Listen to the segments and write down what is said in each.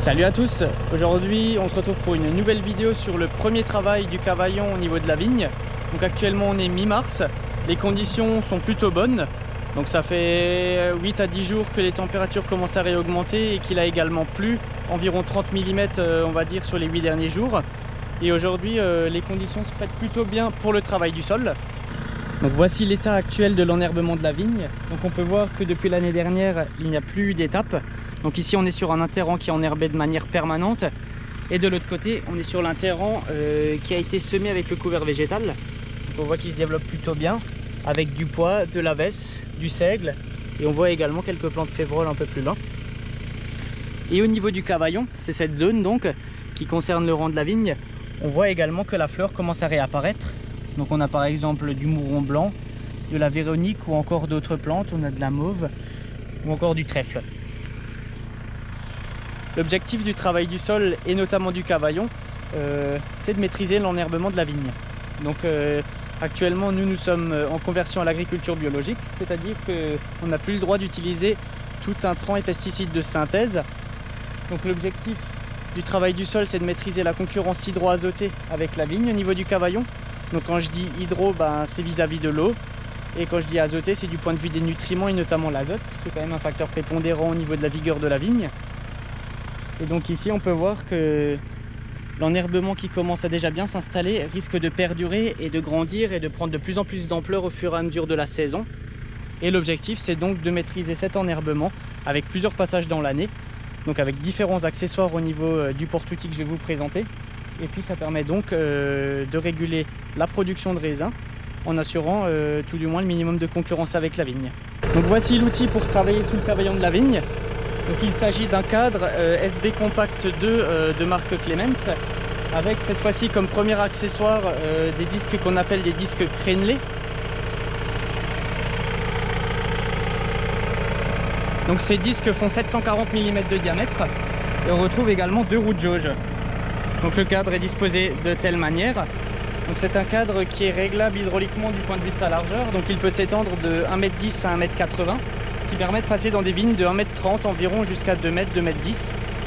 Salut à tous, aujourd'hui on se retrouve pour une nouvelle vidéo sur le premier travail du Cavaillon au niveau de la vigne. Donc actuellement on est mi-mars, les conditions sont plutôt bonnes. Donc ça fait 8 à 10 jours que les températures commencent à réaugmenter et qu'il a également plu environ 30 mm on va dire sur les 8 derniers jours. Et aujourd'hui les conditions se prêtent plutôt bien pour le travail du sol. Donc voici l'état actuel de l'enherbement de la vigne. Donc on peut voir que depuis l'année dernière il n'y a plus eu d'étape. Donc ici on est sur un interrant qui est enherbé de manière permanente. Et de l'autre côté on est sur l'interrant qui a été semé avec le couvert végétal. Donc on voit qu'il se développe plutôt bien avec du pois, de la vesse, du seigle. Et on voit également quelques plantes févroles un peu plus loin. Et au niveau du Cavaillon, c'est cette zone donc qui concerne le rang de la vigne. On voit également que la fleur commence à réapparaître. Donc on a par exemple du mouron blanc, de la véronique ou encore d'autres plantes. On a de la mauve ou encore du trèfle. L'objectif du travail du sol et notamment du Cavaillon, c'est de maîtriser l'enherbement de la vigne. Donc actuellement nous sommes en conversion à l'agriculture biologique, c'est-à-dire qu'on n'a plus le droit d'utiliser tout intrant et pesticides de synthèse. Donc l'objectif du travail du sol, c'est de maîtriser la concurrence hydro-azotée avec la vigne au niveau du Cavaillon. Donc quand je dis hydro, c'est vis-à-vis de l'eau. Et quand je dis azoté, c'est du point de vue des nutriments et notamment l'azote, qui est quand même un facteur prépondérant au niveau de la vigueur de la vigne. Et donc ici on peut voir que l'enherbement qui commence à déjà bien s'installer risque de perdurer et de grandir et de prendre de plus en plus d'ampleur au fur et à mesure de la saison. Et l'objectif c'est donc de maîtriser cet enherbement avec plusieurs passages dans l'année, donc avec différents accessoires au niveau du porte-outil que je vais vous présenter. Et puis ça permet donc de réguler la production de raisins en assurant tout du moins le minimum de concurrence avec la vigne. Donc voici l'outil pour travailler sous le Cavaillon de la vigne. Donc il s'agit d'un cadre SB Compact 2 de marque Clemens, avec cette fois-ci comme premier accessoire des disques qu'on appelle des disques crénelés. Donc ces disques font 740 mm de diamètre et on retrouve également deux roues de jauge. Donc le cadre est disposé de telle manière. Donc c'est un cadre qui est réglable hydrauliquement du point de vue de sa largeur. Donc il peut s'étendre de 1,10 m à 1,80 m, ce qui permet de passer dans des vignes de 1,30 m environ jusqu'à 2 m, 2,10 m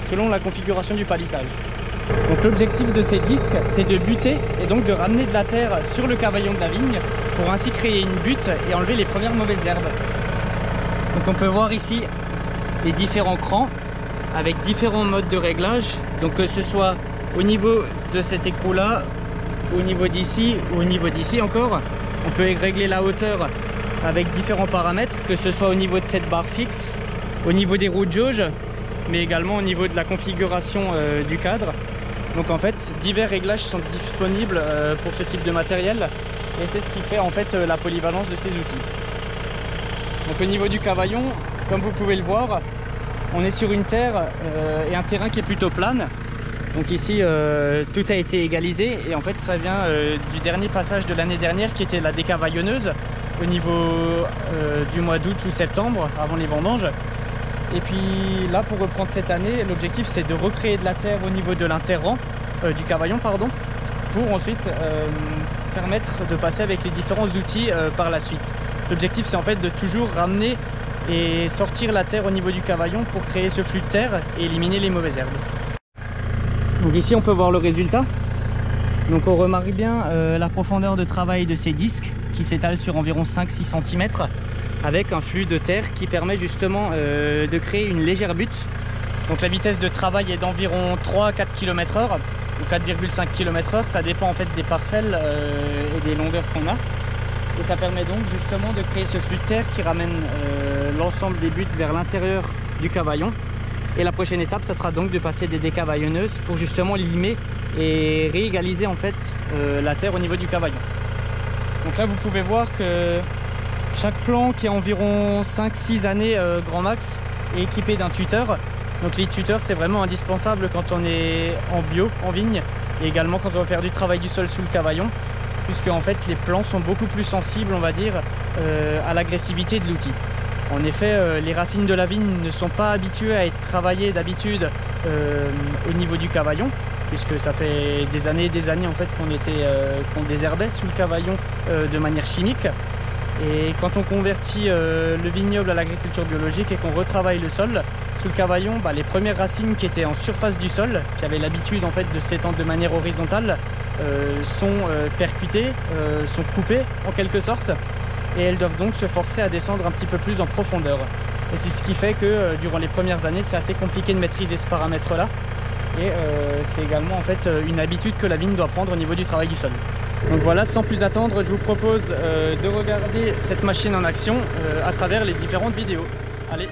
selon la configuration du palissage. Donc l'objectif de ces disques, c'est de buter et donc de ramener de la terre sur le Cavaillon de la vigne pour ainsi créer une butte et enlever les premières mauvaises herbes. Donc on peut voir ici les différents crans avec différents modes de réglage. Donc que ce soit au niveau de cet écrou là, au niveau d'ici ou au niveau d'ici encore, on peut régler la hauteur avec différents paramètres, que ce soit au niveau de cette barre fixe, au niveau des roues de jauge, mais également au niveau de la configuration du cadre. Donc en fait divers réglages sont disponibles pour ce type de matériel et c'est ce qui fait en fait la polyvalence de ces outils. Donc au niveau du Cavaillon, comme vous pouvez le voir, on est sur une terre et un terrain qui est plutôt plane. Donc ici tout a été égalisé et en fait ça vient du dernier passage de l'année dernière qui était la décavaillonneuse au niveau du mois d'août ou septembre avant les vendanges. Et puis là pour reprendre cette année, l'objectif c'est de recréer de la terre au niveau de l'interrant du Cavaillon pour ensuite permettre de passer avec les différents outils par la suite. L'objectif c'est en fait de toujours ramener et sortir la terre au niveau du Cavaillon pour créer ce flux de terre et éliminer les mauvaises herbes. Donc ici on peut voir le résultat. Donc on remarque bien la profondeur de travail de ces disques qui s'étalent sur environ 5-6 cm avec un flux de terre qui permet justement de créer une légère butte. Donc la vitesse de travail est d'environ 3 à 4 km/h ou 4,5 km/h, ça dépend en fait des parcelles et des longueurs qu'on a. Et ça permet donc justement de créer ce flux de terre qui ramène l'ensemble des buttes vers l'intérieur du Cavaillon. Et la prochaine étape, ça sera donc de passer des décavaillonneuses pour justement limer et réégaliser en fait la terre au niveau du Cavaillon. Donc là, vous pouvez voir que chaque plan qui a environ 5-6 années grand max est équipé d'un tuteur. Donc les tuteurs, c'est vraiment indispensable quand on est en bio, en vigne, et également quand on va faire du travail du sol sous le Cavaillon, puisque en fait les plants sont beaucoup plus sensibles, on va dire, à l'agressivité de l'outil. En effet, les racines de la vigne ne sont pas habituées à être travaillées d'habitude au niveau du Cavaillon, puisque ça fait des années en fait qu'on désherbait sous le Cavaillon de manière chimique. Et quand on convertit le vignoble à l'agriculture biologique et qu'on retravaille le sol, sous le cavaillon, les premières racines qui étaient en surface du sol, qui avaient l'habitude en fait de s'étendre de manière horizontale, sont percutées, sont coupées en quelque sorte, et elles doivent donc se forcer à descendre un petit peu plus en profondeur. Et c'est ce qui fait que durant les premières années, c'est assez compliqué de maîtriser ce paramètre-là. Et c'est également en fait une habitude que la vigne doit prendre au niveau du travail du sol. Donc voilà, sans plus attendre, je vous propose de regarder cette machine en action à travers les différentes vidéos. Allez!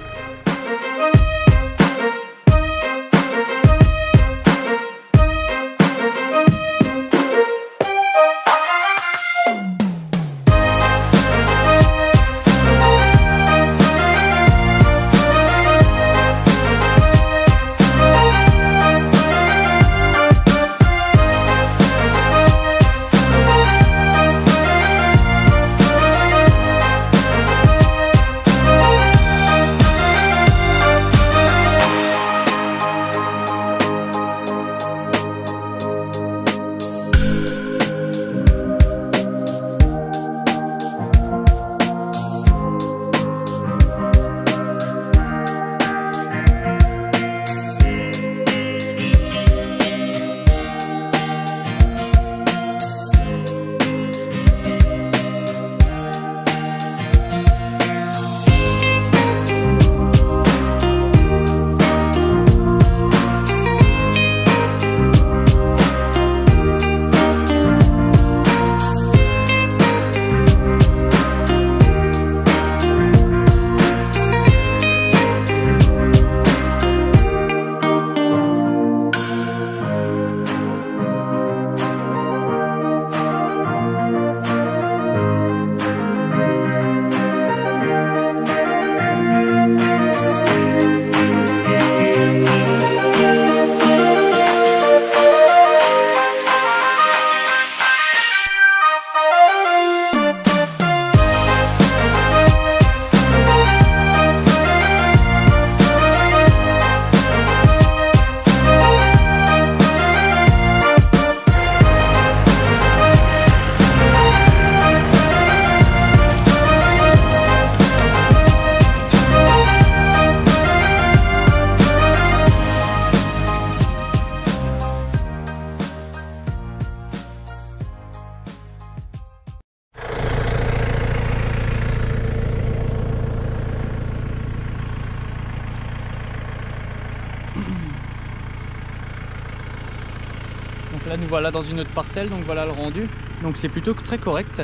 Donc là nous voilà dans une autre parcelle, donc voilà le rendu. Donc c'est plutôt très correct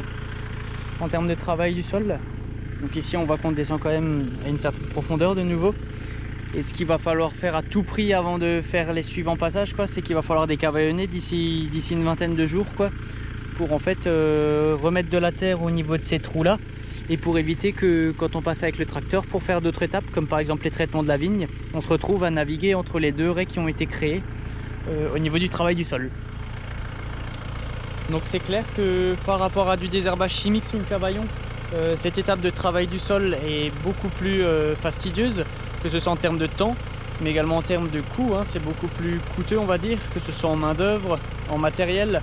en termes de travail du sol. Donc ici on voit qu'on descend quand même à une certaine profondeur de nouveau. Et ce qu'il va falloir faire à tout prix avant de faire les suivants passages, c'est qu'il va falloir décavaillonner d'ici une vingtaine de jours, pour en fait remettre de la terre au niveau de ces trous là, et pour éviter que quand on passe avec le tracteur pour faire d'autres étapes comme par exemple les traitements de la vigne, on se retrouve à naviguer entre les deux raies qui ont été créées au niveau du travail du sol. Donc c'est clair que par rapport à du désherbage chimique sous le cavaillon, cette étape de travail du sol est beaucoup plus fastidieuse, que ce soit en termes de temps mais également en termes de coût, c'est beaucoup plus coûteux on va dire, que ce soit en main d'œuvre, en matériel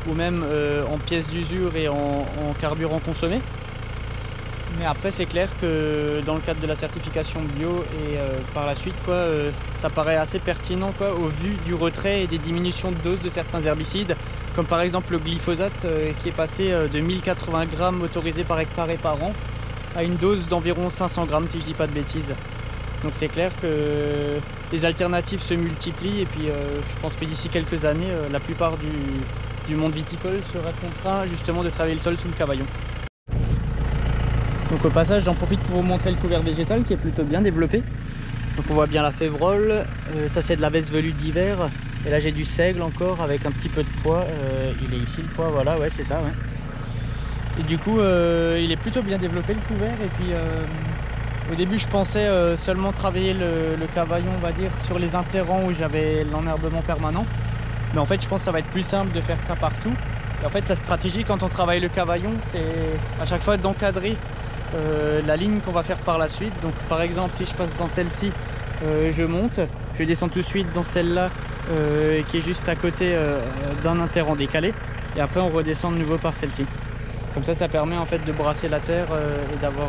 ou même en pièces d'usure et en carburant consommé. Mais après c'est clair que dans le cadre de la certification bio et par la suite ça paraît assez pertinent au vu du retrait et des diminutions de dose de certains herbicides, comme par exemple le glyphosate qui est passé de 1080 grammes autorisés par hectare et par an à une dose d'environ 500 grammes si je dis pas de bêtises. Donc c'est clair que les alternatives se multiplient et puis je pense que d'ici quelques années la plupart du monde viticole sera contraint justement de travailler le sol sous le cavaillon. Donc au passage j'en profite pour vous montrer le couvert végétal qui est plutôt bien développé. Donc on voit bien la févrole, ça c'est de la veste velue d'hiver, et là j'ai du seigle encore avec un petit peu de pois, il est ici le pois, voilà, ouais c'est ça, ouais. Et du coup il est plutôt bien développé le couvert, et puis au début je pensais seulement travailler le cavaillon on va dire sur les interrants où j'avais l'enherbement permanent, mais en fait je pense que ça va être plus simple de faire ça partout. Et en fait la stratégie quand on travaille le cavaillon, c'est à chaque fois d'encadrer la ligne qu'on va faire par la suite. Donc par exemple si je passe dans celle-ci, je monte, je descends tout de suite dans celle-là qui est juste à côté d'un interrant décalé, et après on redescend de nouveau par celle-ci. Comme ça permet en fait de brasser la terre et d'avoir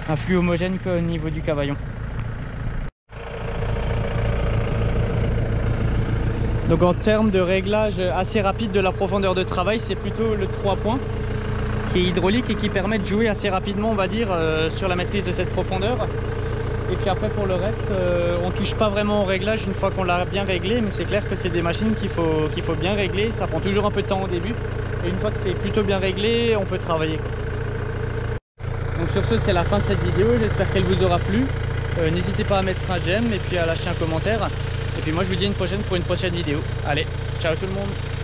un flux homogène au niveau du cavaillon. Donc en termes de réglage assez rapide de la profondeur de travail, c'est plutôt le 3 points qui est hydraulique et qui permet de jouer assez rapidement, on va dire, sur la maîtrise de cette profondeur. Et puis après pour le reste, on touche pas vraiment au réglage une fois qu'on l'a bien réglé, mais c'est clair que c'est des machines qu'il faut bien régler. Ça prend toujours un peu de temps au début, et une fois que c'est plutôt bien réglé, on peut travailler. Donc sur ce, c'est la fin de cette vidéo, j'espère qu'elle vous aura plu. N'hésitez pas à mettre un j'aime et puis à lâcher un commentaire. Et puis moi je vous dis à une prochaine pour une prochaine vidéo. Allez, ciao tout le monde!